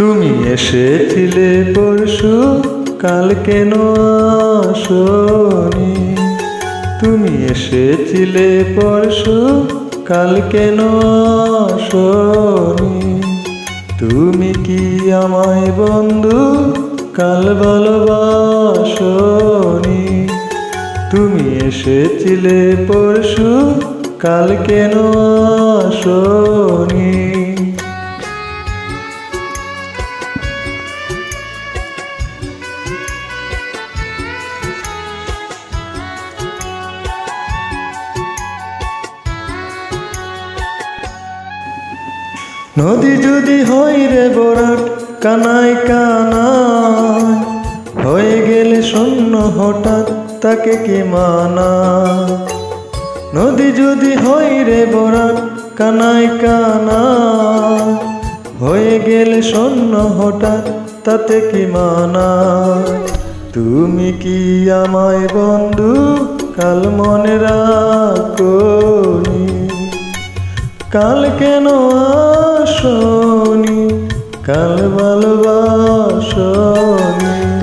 তুমি এসেছিলে পরশু, কাল কেন আসনি? তুমি এসেছিলে পরশু, কাল কেন আসনি? তুমি কি আমায় বন্ধু কাল ভালোবাসনি? তুমি এসেছিলে পরশু, কাল কেন আসনি? নদী যদি হয় রে বরাট, কানায় কানায় হয়ে গেলে শূন্য হঠাৎ, তাকে কি মানা? নদী যদি হয় রে বরাট, কানায় কানায় হয়ে গেলে শূন্য হঠাৎ, তাতে কি মানা? তুমি কি আমায় বন্ধু কাল মনে রাখোনি? কাল কেন আসনি? কাল ভালোবাসনি?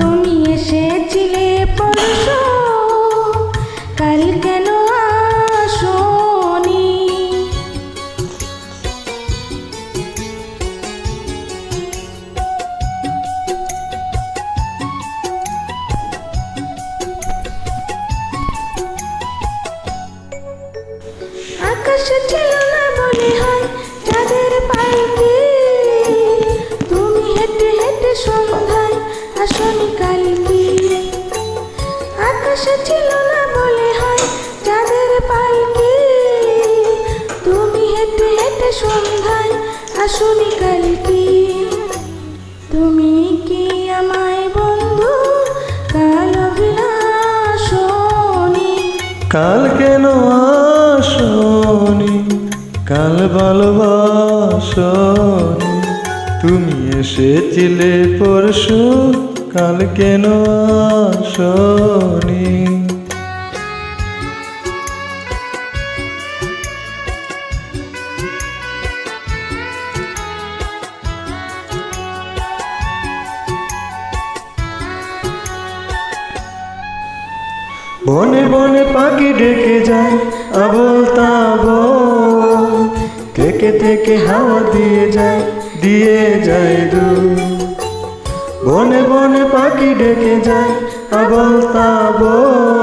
তুমি এসেছিলে পরশু, কাল কেন আসনি? আকাশে ছিল না বলে হয় চাঁদের পালকি, তুমি হেঁটে হেঁটে সন্ধ্যায় আসনি কালকে। আকাশে ছিল না বলে হয় চাঁদের পালকি, তুমি হেঁটে হেঁটে সন্ধ্যায় আসনি কালকে। তুমি কি আমায় বন্ধু কাল অভিলাষনি? কাল কেন আসনি? কাল ভালোবাসনি? তুমি এসেছিলে পরশু, কাল কেন আসনি? বনে বনে পাখি ডেকে যায় আবোল তাবোল, থেকে থেকে হাওয়া দিয়ে যায় দূর। বনে বনে পাখি ডেকে যায় আবোল তাবোল,